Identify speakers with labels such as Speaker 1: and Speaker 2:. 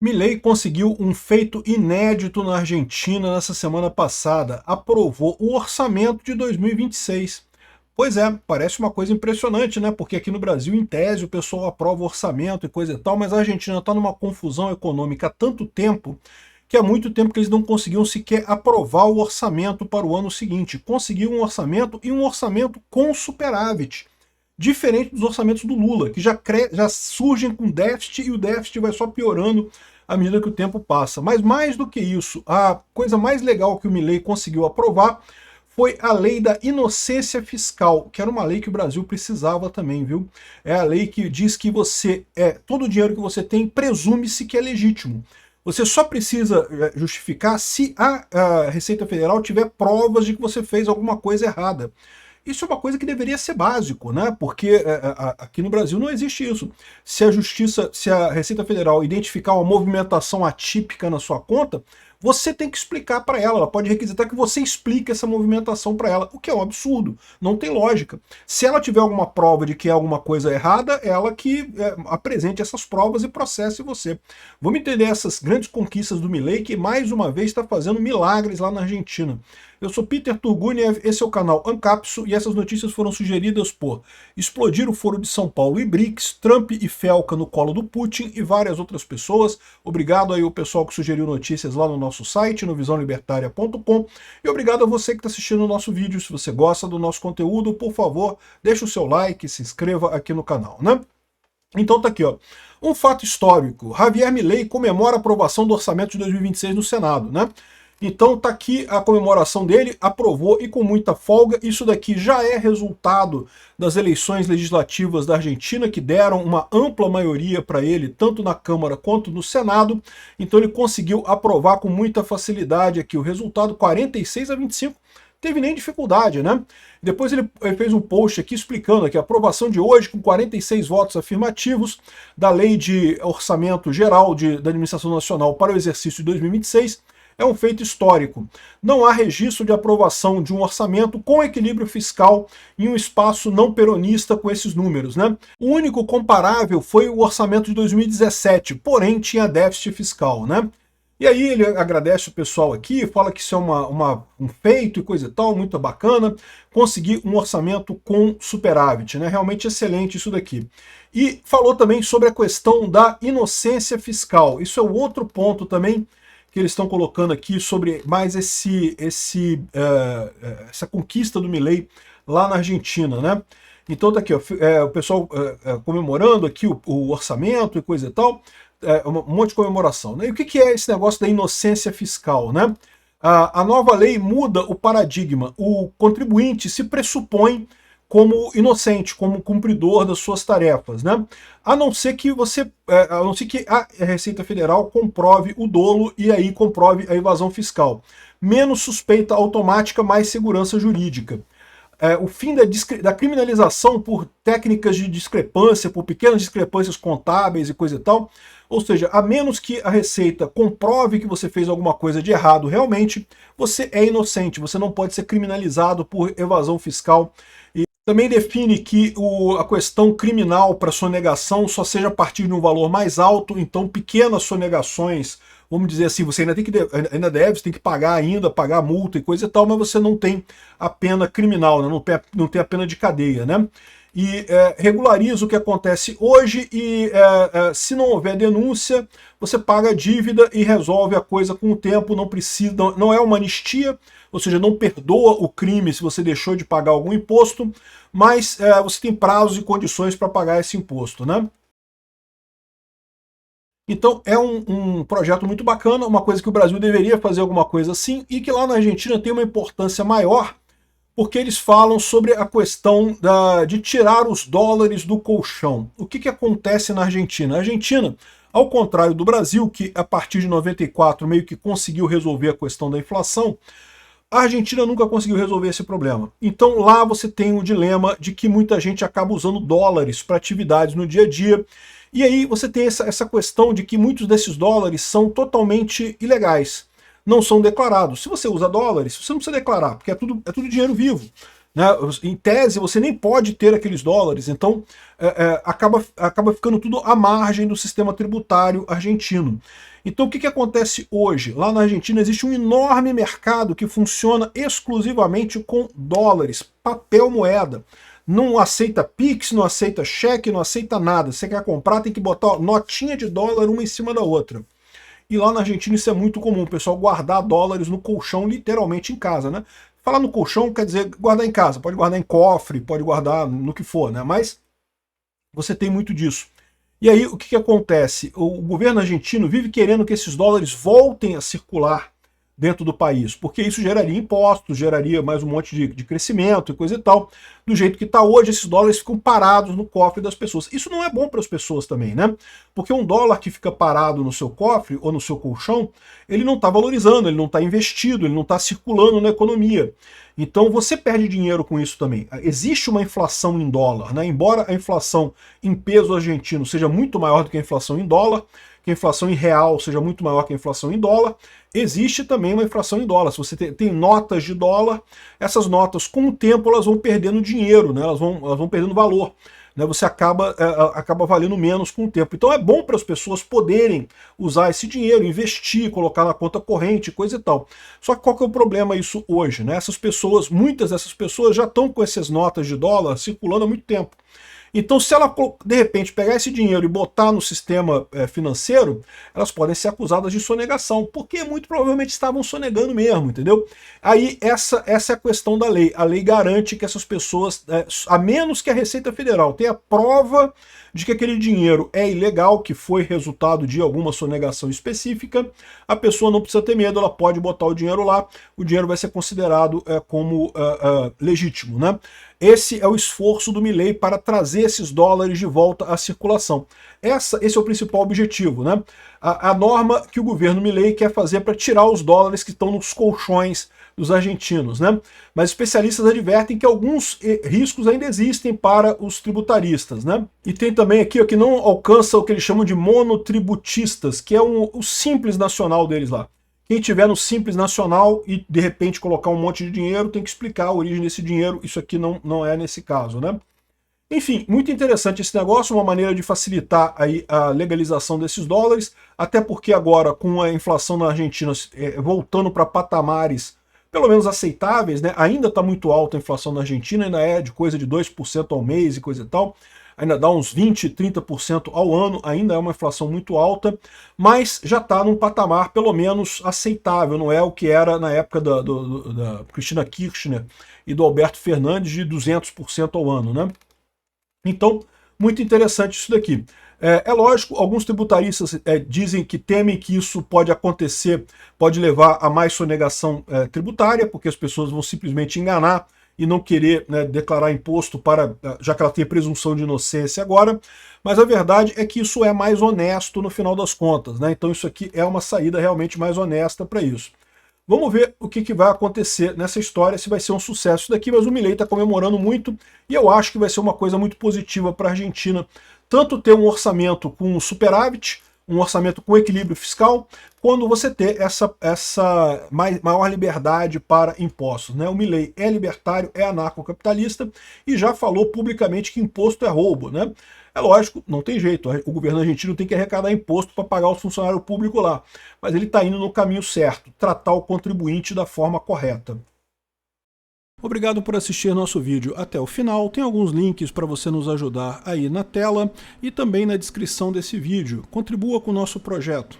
Speaker 1: Milei conseguiu um feito inédito na Argentina nessa semana passada. Aprovou o orçamento de 2026. Pois é, parece uma coisa impressionante, né? Porque aqui no Brasil, em tese, o pessoal aprova o orçamento e coisa e tal, mas a Argentina está numa confusão econômica há tanto tempo que há muito tempo que eles não conseguiam sequer aprovar o orçamento para o ano seguinte. Conseguiu um orçamento e um orçamento com superávit. Diferente dos orçamentos do Lula, que já surgem com déficit e o déficit vai só piorando à medida que o tempo passa. Mas mais do que isso, a coisa mais legal que o Milei conseguiu aprovar foi a lei da inocência fiscal, que era uma lei que o Brasil precisava também, viu? É a lei que diz que todo o dinheiro que você tem presume-se que é legítimo. Você só precisa justificar se a Receita Federal tiver provas de que você fez alguma coisa errada. Isso é uma coisa que deveria ser básico, né? Porque aqui no Brasil não existe isso. Se a Receita Federal identificar uma movimentação atípica na sua conta, você tem que explicar para ela. Ela pode requisitar que você explique essa movimentação para ela, o que é um absurdo, não tem lógica. Se ela tiver alguma prova de que é alguma coisa errada, ela que apresente essas provas e processe você. Vamos entender essas grandes conquistas do Milei, que mais uma vez está fazendo milagres lá na Argentina. Eu sou Peter Turguniev, esse é o canal Ancapso e essas notícias foram sugeridas por explodir o Foro de São Paulo e BRICS, Trump e Felca no colo do Putin e várias outras pessoas. Obrigado aí ao pessoal que sugeriu notícias lá no nosso site, no visãolibertaria.com, e obrigado a você que está assistindo o nosso vídeo. Se você gosta do nosso conteúdo, por favor, deixe o seu like, se inscreva aqui no canal, né? Então tá aqui, ó. Um fato histórico. Javier Milei comemora a aprovação do orçamento de 2026 no Senado, né? Então tá aqui a comemoração dele, aprovou e com muita folga. Isso daqui já é resultado das eleições legislativas da Argentina, que deram uma ampla maioria para ele, tanto na Câmara quanto no Senado. Então ele conseguiu aprovar com muita facilidade aqui o resultado, 46-25. Teve nem dificuldade, né? Depois ele fez um post aqui explicando aqui a aprovação de hoje com 46 votos afirmativos da Lei de Orçamento Geral da Administração Nacional para o exercício de 2026. É um feito histórico. Não há registro de aprovação de um orçamento com equilíbrio fiscal em um espaço não peronista com esses números, né? O único comparável foi o orçamento de 2017, porém tinha déficit fiscal, né? E aí ele agradece o pessoal aqui, fala que isso é um feito e coisa e tal, muito bacana, conseguir um orçamento com superávit, né? Realmente excelente isso daqui. E falou também sobre a questão da inocência fiscal. Isso é o outro ponto também que eles estão colocando aqui sobre mais essa conquista do Milei lá na Argentina, né? Então tá aqui, ó, o pessoal comemorando aqui o orçamento e coisa e tal, um monte de comemoração, né? E o que é esse negócio da inocência fiscal, né? A nova lei muda o paradigma. O contribuinte se pressupõe como inocente, como cumpridor das suas tarefas, né? A não ser que a Receita Federal comprove o dolo e aí comprove a evasão fiscal. Menos suspeita automática, mais segurança jurídica. O fim da criminalização por técnicas de discrepância, por pequenas discrepâncias contábeis e coisa e tal. Ou seja, a menos que a Receita comprove que você fez alguma coisa de errado realmente, você é inocente, você não pode ser criminalizado por evasão fiscal. Também define que a questão criminal para sonegação só seja a partir de um valor mais alto, então pequenas sonegações, vamos dizer assim, você ainda deve, você tem que pagar ainda, pagar multa e coisa e tal, mas você não tem a pena criminal, né? Não tem a pena de cadeia, né? E regulariza o que acontece hoje e se não houver denúncia, você paga a dívida e resolve a coisa com o tempo, não é uma anistia, ou seja, não perdoa o crime se você deixou de pagar algum imposto, mas você tem prazos e condições para pagar esse imposto, né? Então é um projeto muito bacana, uma coisa que o Brasil deveria fazer alguma coisa assim, e que lá na Argentina tem uma importância maior, porque eles falam sobre a questão de tirar os dólares do colchão. O que acontece na Argentina? A Argentina, ao contrário do Brasil, que a partir de 94 meio que conseguiu resolver a questão da inflação, a Argentina nunca conseguiu resolver esse problema. Então lá você tem o dilema de que muita gente acaba usando dólares para atividades no dia a dia, e aí você tem essa questão de que muitos desses dólares são totalmente ilegais, não são declarados. Se você usa dólares, você não precisa declarar, porque é tudo dinheiro vivo. né? Em tese, você nem pode ter aqueles dólares, então acaba ficando tudo à margem do sistema tributário argentino. Então o que acontece hoje? Lá na Argentina existe um enorme mercado que funciona exclusivamente com dólares, papel moeda. Não aceita Pix, não aceita cheque, não aceita nada. Você quer comprar, tem que botar notinha de dólar uma em cima da outra. E lá na Argentina isso é muito comum, o pessoal guardar dólares no colchão, literalmente em casa, né? Falar no colchão quer dizer guardar em casa, pode guardar em cofre, pode guardar no que for, né? Mas você tem muito disso. E aí o que acontece? O governo argentino vive querendo que esses dólares voltem a circular dentro do país, porque isso geraria impostos, geraria mais um monte de crescimento e coisa e tal. Do jeito que está hoje, esses dólares ficam parados no cofre das pessoas. Isso não é bom para as pessoas também, né? Porque um dólar que fica parado no seu cofre ou no seu colchão, ele não está valorizando, ele não está investido, ele não está circulando na economia. Então você perde dinheiro com isso também. Existe uma inflação em dólar, né? Embora a inflação em peso argentino seja muito maior do que a inflação em dólar, que a inflação em real seja muito maior que a inflação em dólar, existe também uma inflação em dólar. Se você tem notas de dólar, essas notas, com o tempo, elas vão perdendo dinheiro, né? elas vão perdendo valor. Né? Você acaba valendo menos com o tempo. Então é bom para as pessoas poderem usar esse dinheiro, investir, colocar na conta corrente, coisa e tal. Só que qual que é o problema isso hoje? Né? Essas pessoas, muitas dessas pessoas já estão com essas notas de dólar circulando há muito tempo. Então, se ela, de repente, pegar esse dinheiro e botar no sistema financeiro, elas podem ser acusadas de sonegação, porque muito provavelmente estavam sonegando mesmo, entendeu? Aí, essa é a questão da lei. A lei garante que essas pessoas, a menos que a Receita Federal tenha prova de que aquele dinheiro é ilegal, que foi resultado de alguma sonegação específica, a pessoa não precisa ter medo, ela pode botar o dinheiro lá, o dinheiro vai ser considerado como legítimo, né? Esse é o esforço do Milei para trazer esses dólares de volta à circulação. Esse é o principal objetivo, né? A norma que o governo Milei quer fazer para tirar os dólares que estão nos colchões dos argentinos, né? Mas especialistas advertem que alguns riscos ainda existem para os tributaristas, né? E tem também aqui que não alcança o que eles chamam de monotributistas, que é o simples nacional deles lá. Quem tiver no Simples Nacional e de repente colocar um monte de dinheiro, tem que explicar a origem desse dinheiro. Isso aqui não é nesse caso, né? Enfim, muito interessante esse negócio, uma maneira de facilitar aí a legalização desses dólares, até porque agora, com a inflação na Argentina voltando para patamares pelo menos aceitáveis, né? Ainda está muito alta a inflação na Argentina, ainda é de coisa de 2% ao mês e coisa e tal, ainda dá uns 20%, 30% ao ano, ainda é uma inflação muito alta, mas já está num patamar pelo menos aceitável, não é o que era na época da Cristina Kirchner e do Alberto Fernandes de 200% ao ano, né? Então, muito interessante isso daqui. É lógico, alguns tributaristas dizem que temem que isso pode acontecer, pode levar a mais sonegação tributária, porque as pessoas vão simplesmente enganar e não querer, né, declarar imposto, já que ela tem presunção de inocência agora, mas a verdade é que isso é mais honesto no final das contas, né? Então isso aqui é uma saída realmente mais honesta para isso. Vamos ver o que vai acontecer nessa história, se vai ser um sucesso isso daqui, mas o Milei está comemorando muito e eu acho que vai ser uma coisa muito positiva para a Argentina, tanto ter um orçamento com superávit, um orçamento com equilíbrio fiscal, quando você ter essa maior liberdade para impostos, né? O Milei é libertário, é anarcocapitalista e já falou publicamente que imposto é roubo, né? É lógico, não tem jeito, o governo argentino tem que arrecadar imposto para pagar os funcionários públicos lá, mas ele está indo no caminho certo, tratar o contribuinte da forma correta. Obrigado por assistir nosso vídeo até o final, tem alguns links para você nos ajudar aí na tela e também na descrição desse vídeo. Contribua com o nosso projeto.